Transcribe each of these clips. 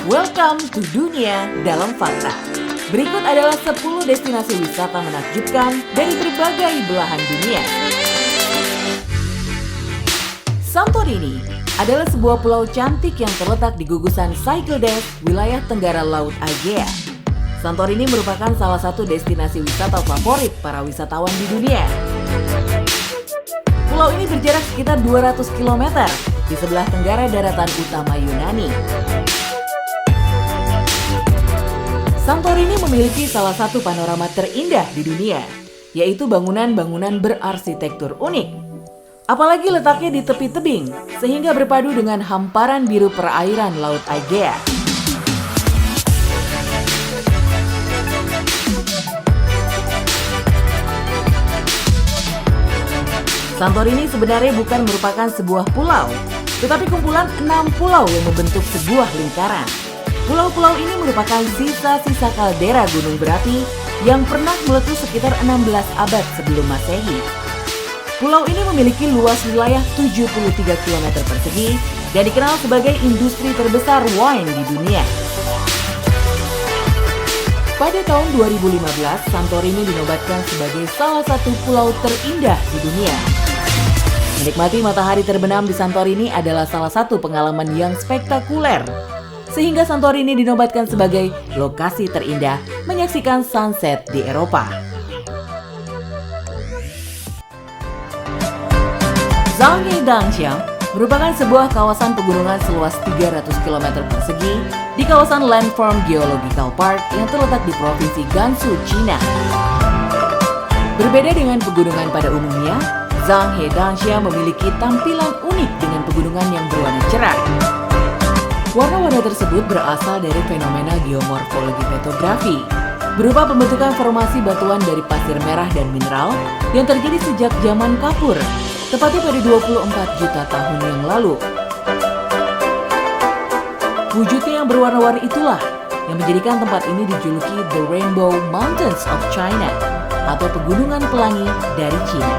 Welcome to Dunia Dalam Fakta. Berikut adalah 10 destinasi wisata menakjubkan dari berbagai belahan dunia. Santorini adalah sebuah pulau cantik yang terletak di gugusan Cyclades, wilayah tenggara Laut Aegea. Santorini merupakan salah satu destinasi wisata favorit para wisatawan di dunia. Pulau ini berjarak sekitar 200 km di sebelah tenggara daratan utama Yunani. Santorini memiliki salah satu panorama terindah di dunia, yaitu bangunan-bangunan berarsitektur unik. Apalagi letaknya di tepi tebing, sehingga berpadu dengan hamparan biru perairan Laut Aegea. Santorini sebenarnya bukan merupakan sebuah pulau, tetapi kumpulan 6 pulau yang membentuk sebuah lingkaran. Pulau-pulau ini merupakan sisa-sisa kaldera gunung berapi yang pernah meletus sekitar 16 abad sebelum Masehi. Pulau ini memiliki luas wilayah 73 km persegi dan dikenal sebagai industri terbesar wine di dunia. Pada tahun 2015, Santorini dinobatkan sebagai salah satu pulau terindah di dunia. Menikmati matahari terbenam di Santorini adalah salah satu pengalaman yang spektakuler, sehingga Santorini dinobatkan sebagai lokasi terindah menyaksikan sunset di Eropa. Zhangjiang merupakan sebuah kawasan pegunungan seluas 300 km persegi di kawasan Landform Geological Park yang terletak di Provinsi Gansu, China. Berbeda dengan pegunungan pada umumnya, Zhangjiang memiliki tampilan unik dengan pegunungan yang berwarna cerah. Warna-warna tersebut berasal dari fenomena geomorfologi petrografi, berupa pembentukan formasi batuan dari pasir merah dan mineral yang terjadi sejak zaman Kapur, tepatnya pada 24 juta tahun yang lalu. Wujudnya yang berwarna-warni itulah yang menjadikan tempat ini dijuluki The Rainbow Mountains of China, atau pegunungan pelangi dari China.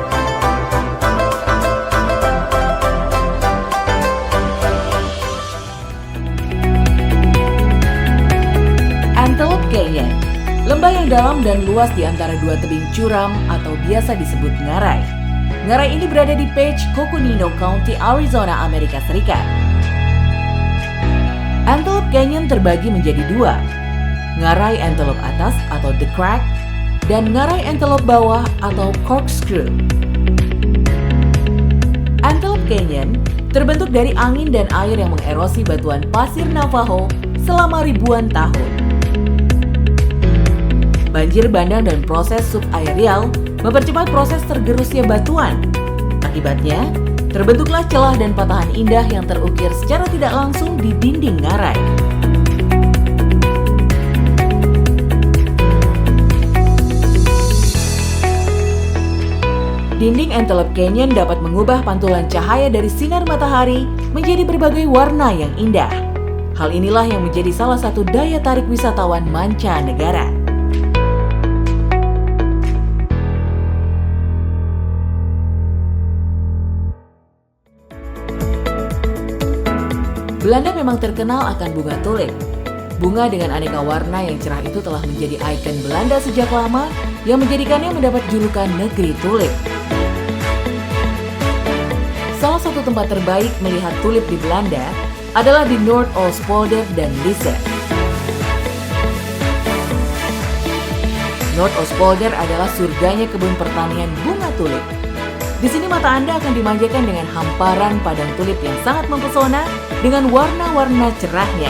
Antelope Canyon, lembah yang dalam dan luas di antara dua tebing curam atau biasa disebut ngarai. Ngarai ini berada di Page Coconino County, Arizona, Amerika Serikat. Antelope Canyon terbagi menjadi dua, ngarai antelope atas atau The Crack dan ngarai antelope bawah atau Corkscrew. Antelope Canyon terbentuk dari angin dan air yang mengerosi batuan pasir Navajo selama ribuan tahun. Banjir bandang dan proses subaerial mempercepat proses tergerusnya batuan. Akibatnya, terbentuklah celah dan patahan indah yang terukir secara tidak langsung di dinding ngarai. Dinding Antelope Canyon dapat mengubah pantulan cahaya dari sinar matahari menjadi berbagai warna yang indah. Hal inilah yang menjadi salah satu daya tarik wisatawan mancanegara. Belanda memang terkenal akan bunga tulip. Bunga dengan aneka warna yang cerah itu telah menjadi ikon Belanda sejak lama yang menjadikannya mendapat julukan negeri tulip. Salah satu tempat terbaik melihat tulip di Belanda adalah di Noord-Oostpolder dan Lisse. Noord-Oostpolder adalah surganya kebun pertanian bunga tulip. Di sini mata Anda akan dimanjakan dengan hamparan padang tulip yang sangat mempesona dengan warna-warna cerahnya.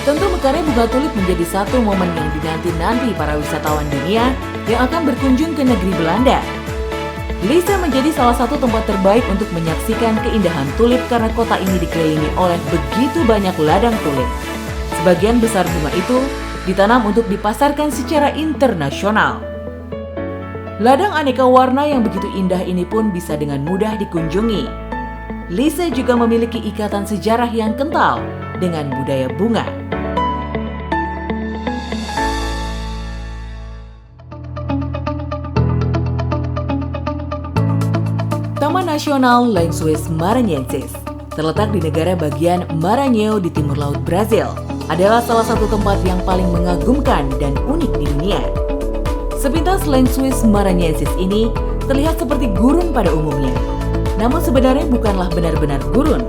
Tentu mekarnya bunga tulip menjadi satu momen yang dinanti-nanti para wisatawan dunia yang akan berkunjung ke negeri Belanda. Lisse menjadi salah satu tempat terbaik untuk menyaksikan keindahan tulip karena kota ini dikelilingi oleh begitu banyak ladang tulip. Sebagian besar bunga itu ditanam untuk dipasarkan secara internasional. Ladang aneka warna yang begitu indah ini pun bisa dengan mudah dikunjungi. Lisse juga memiliki ikatan sejarah yang kental dengan budaya bunga. Taman Nasional Lençóis Maranhenses terletak di negara bagian Maranhão di timur laut Brazil, adalah salah satu tempat yang paling mengagumkan dan unik di dunia. Sepintas Lençóis Maranhenses ini terlihat seperti gurun pada umumnya, namun sebenarnya bukanlah benar-benar gurun.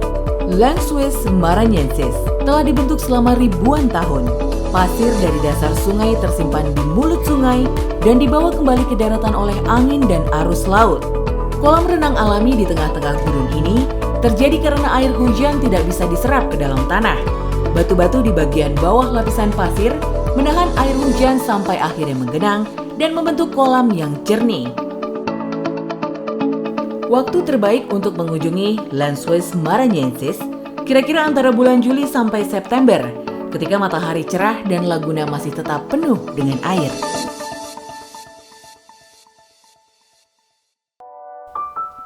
Lençóis Maranhenses telah dibentuk selama ribuan tahun. Pasir dari dasar sungai tersimpan di mulut sungai dan dibawa kembali ke daratan oleh angin dan arus laut. Kolam renang alami di tengah-tengah gurun ini terjadi karena air hujan tidak bisa diserap ke dalam tanah. Batu-batu di bagian bawah lapisan pasir menahan air hujan sampai akhirnya menggenang dan membentuk kolam yang jernih. Waktu terbaik untuk mengunjungi Lençóis Maranhenses kira-kira antara bulan Juli sampai September, ketika matahari cerah dan laguna masih tetap penuh dengan air.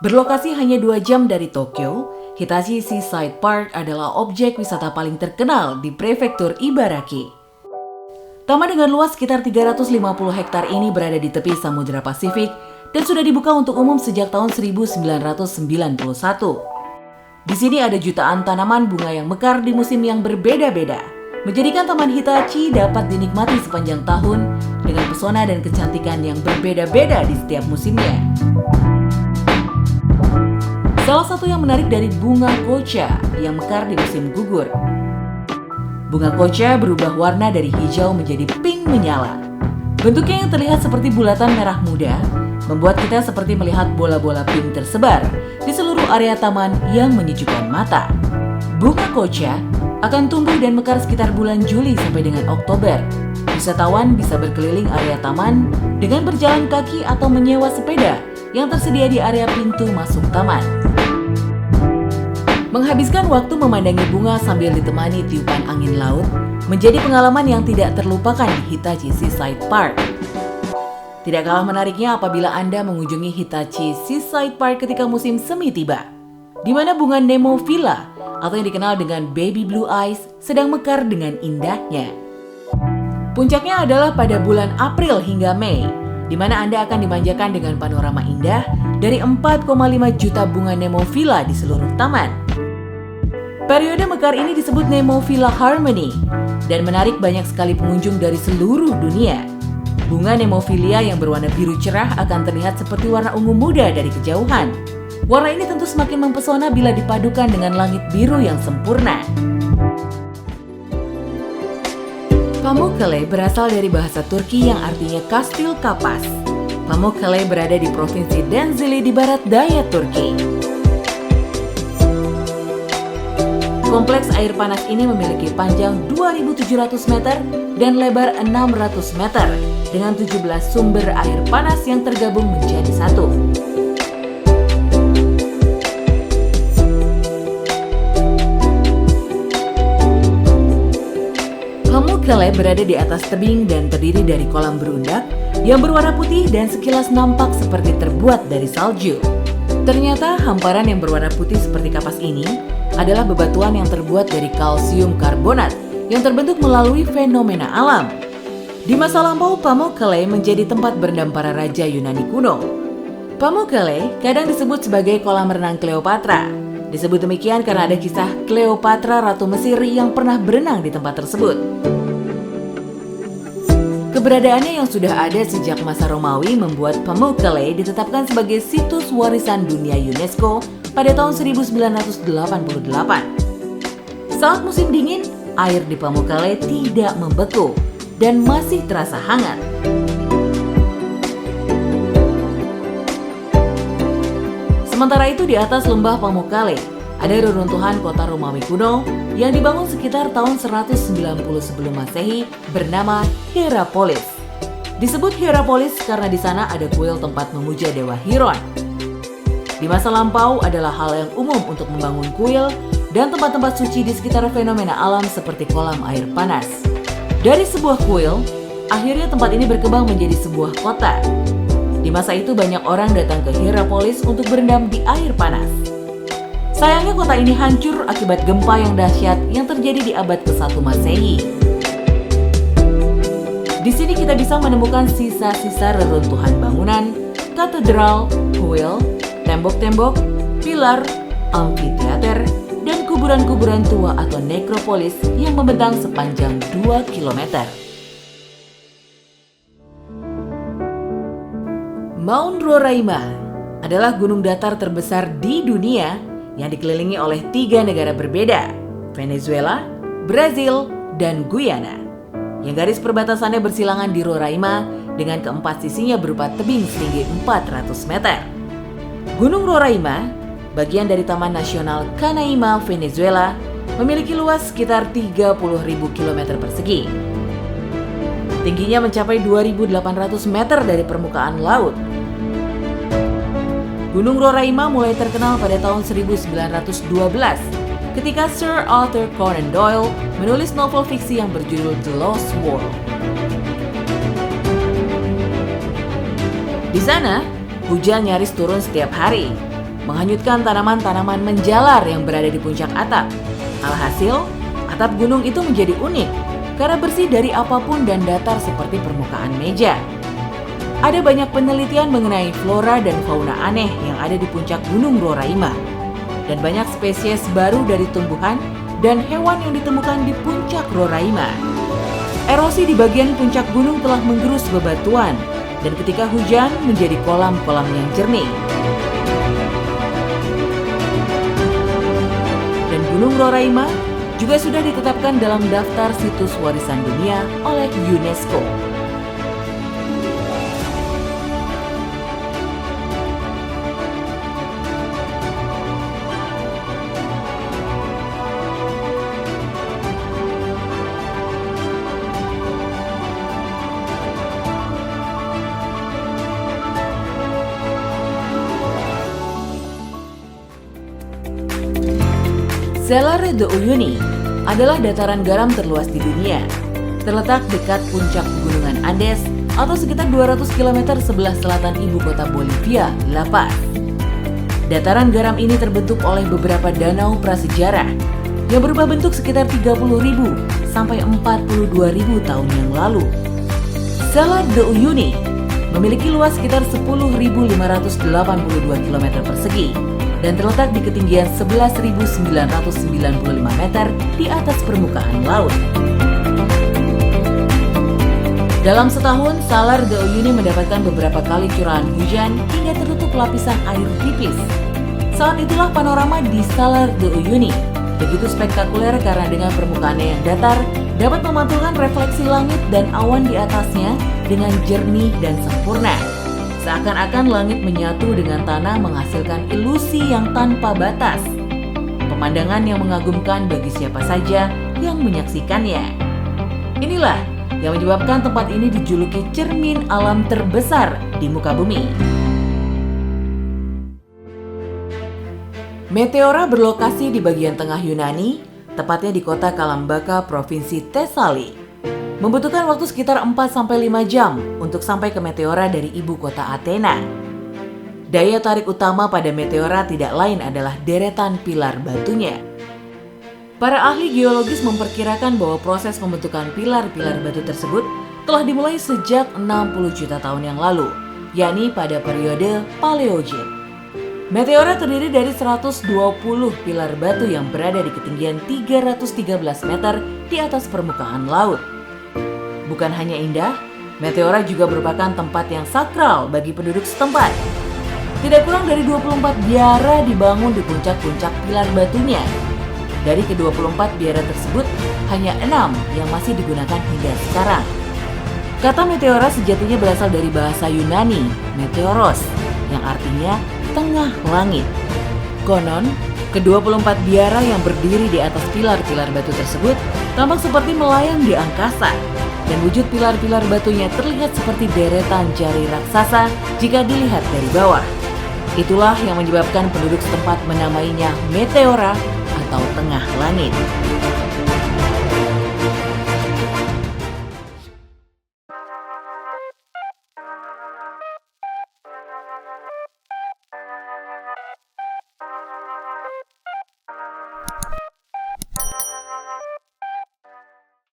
Berlokasi hanya 2 jam dari Tokyo, Hitachi Seaside Park adalah objek wisata paling terkenal di prefektur Ibaraki. Taman dengan luas sekitar 350 hektar ini berada di tepi Samudra Pasifik dan sudah dibuka untuk umum sejak tahun 1991. Di sini ada jutaan tanaman bunga yang mekar di musim yang berbeda-beda, menjadikan Taman Hitachi dapat dinikmati sepanjang tahun dengan pesona dan kecantikan yang berbeda-beda di setiap musimnya. Salah satu yang menarik dari bunga kocha yang mekar di musim gugur. Bunga kocha berubah warna dari hijau menjadi pink menyala. Bentuknya yang terlihat seperti bulatan merah muda, membuat kita seperti melihat bola-bola pink tersebar di seluruh area taman yang menyejukkan mata. Bunga kocha akan tumbuh dan mekar sekitar bulan Juli sampai dengan Oktober. Wisatawan bisa berkeliling area taman dengan berjalan kaki atau menyewa sepeda yang tersedia di area pintu masuk taman. Menghabiskan waktu memandangi bunga sambil ditemani tiupan angin laut menjadi pengalaman yang tidak terlupakan di Hitachi Seaside Park. Tidak kalah menariknya apabila Anda mengunjungi Hitachi Seaside Park ketika musim semi tiba, di mana bunga Nemophila atau yang dikenal dengan Baby Blue Eyes sedang mekar dengan indahnya. Puncaknya adalah pada bulan April hingga Mei, di mana Anda akan dimanjakan dengan panorama indah dari 4,5 juta bunga Nemophila di seluruh taman. Periode mekar ini disebut Nemophila Harmony dan menarik banyak sekali pengunjung dari seluruh dunia. Bunga Nemophilia yang berwarna biru cerah akan terlihat seperti warna ungu muda dari kejauhan. Warna ini tentu semakin mempesona bila dipadukan dengan langit biru yang sempurna. Pamukkale berasal dari bahasa Turki yang artinya kastil kapas. Pamukkale berada di provinsi Denizli di barat daya Turki. Kompleks air panas ini memiliki panjang 2.700 meter dan lebar 600 meter dengan 17 sumber air panas yang tergabung menjadi satu. Pamukkale berada di atas tebing dan terdiri dari kolam berundak yang berwarna putih dan sekilas nampak seperti terbuat dari salju. Ternyata hamparan yang berwarna putih seperti kapas ini adalah bebatuan yang terbuat dari kalsium karbonat yang terbentuk melalui fenomena alam. Di masa lampau, Pamukkale menjadi tempat berendam para raja Yunani kuno. Pamukkale kadang disebut sebagai kolam renang Cleopatra. Disebut demikian karena ada kisah Cleopatra Ratu Mesir yang pernah berenang di tempat tersebut. Keberadaannya yang sudah ada sejak masa Romawi membuat Pamukkale ditetapkan sebagai situs warisan dunia UNESCO pada tahun 1988. Saat musim dingin, air di Pamukkale tidak membeku dan masih terasa hangat. Sementara itu di atas lembah Pamukkale ada reruntuhan kota Romawi kuno yang dibangun sekitar tahun 190 sebelum Masehi bernama Hierapolis. Disebut Hierapolis karena di sana ada kuil tempat memuja dewa Chiron. Di masa lampau adalah hal yang umum untuk membangun kuil dan tempat-tempat suci di sekitar fenomena alam seperti kolam air panas. Dari sebuah kuil, akhirnya tempat ini berkembang menjadi sebuah kota. Di masa itu banyak orang datang ke Hierapolis untuk berendam di air panas. Sayangnya kota ini hancur akibat gempa yang dahsyat yang terjadi di abad ke-1 Masehi. Di sini kita bisa menemukan sisa-sisa reruntuhan bangunan, katedral, kuil, tembok-tembok, pilar, amfiteater, dan kuburan-kuburan tua atau nekropolis yang membentang sepanjang 2 km. Mount Roraima adalah gunung datar terbesar di dunia yang dikelilingi oleh 3 negara berbeda, Venezuela, Brazil, dan Guyana. Yang garis perbatasannya bersilangan di Roraima dengan keempat sisinya berupa tebing setinggi 400 meter. Gunung Roraima, bagian dari Taman Nasional Canaima, Venezuela, memiliki luas sekitar 30.000 km persegi. Tingginya mencapai 2.800 meter dari permukaan laut. Gunung Roraima mulai terkenal pada tahun 1912 ketika Sir Arthur Conan Doyle menulis novel fiksi yang berjudul The Lost World. Di sana, hujan nyaris turun setiap hari, menghanyutkan tanaman-tanaman menjalar yang berada di puncak atap. Alhasil, atap gunung itu menjadi unik karena bersih dari apapun dan datar seperti permukaan meja. Ada banyak penelitian mengenai flora dan fauna aneh yang ada di puncak Gunung Roraima, dan banyak spesies baru dari tumbuhan dan hewan yang ditemukan di puncak Roraima. Erosi di bagian puncak gunung telah menggerus bebatuan, dan ketika hujan menjadi kolam-kolam yang jernih. Dan Gunung Roraima juga sudah ditetapkan dalam daftar situs warisan dunia oleh UNESCO. Salar de Uyuni adalah dataran garam terluas di dunia. Terletak dekat puncak pegunungan Andes atau sekitar 200 km sebelah selatan ibu kota Bolivia, La Paz. Dataran garam ini terbentuk oleh beberapa danau prasejarah yang berubah bentuk sekitar 30.000 sampai 42.000 tahun yang lalu. Salar de Uyuni memiliki luas sekitar 10.582 km persegi dan terletak di ketinggian 11.995 meter di atas permukaan laut. Dalam setahun, Salar de Uyuni mendapatkan beberapa kali curahan hujan hingga tertutup lapisan air tipis. Saat itulah panorama di Salar de Uyuni begitu spektakuler karena dengan permukaannya yang datar dapat memantulkan refleksi langit dan awan di atasnya dengan jernih dan sempurna. Seakan-akan langit menyatu dengan tanah menghasilkan ilusi yang tanpa batas. Pemandangan yang mengagumkan bagi siapa saja yang menyaksikannya. Inilah yang menyebabkan tempat ini dijuluki cermin alam terbesar di muka bumi. Meteora berlokasi di bagian tengah Yunani, tepatnya di kota Kalambaka, Provinsi Thesali. Membutuhkan waktu sekitar 4-5 jam untuk sampai ke Meteora dari ibu kota Athena. Daya tarik utama pada Meteora tidak lain adalah deretan pilar batunya. Para ahli geologis memperkirakan bahwa proses pembentukan pilar-pilar batu tersebut telah dimulai sejak 60 juta tahun yang lalu, yakni pada periode Paleogen. Meteora terdiri dari 120 pilar batu yang berada di ketinggian 313 meter di atas permukaan laut. Bukan hanya indah, Meteora juga merupakan tempat yang sakral bagi penduduk setempat. Tidak kurang dari 24 biara dibangun di puncak-puncak pilar batunya. Dari ke-24 biara tersebut, hanya 6 yang masih digunakan hingga sekarang. Kata Meteora sejatinya berasal dari bahasa Yunani, meteoros, yang artinya tengah langit. Konon, ke-24 biara yang berdiri di atas pilar-pilar batu tersebut tampak seperti melayang di angkasa. Dan wujud pilar-pilar batunya terlihat seperti deretan jari raksasa jika dilihat dari bawah. Itulah yang menyebabkan penduduk setempat menamainya Meteora atau tengah langit.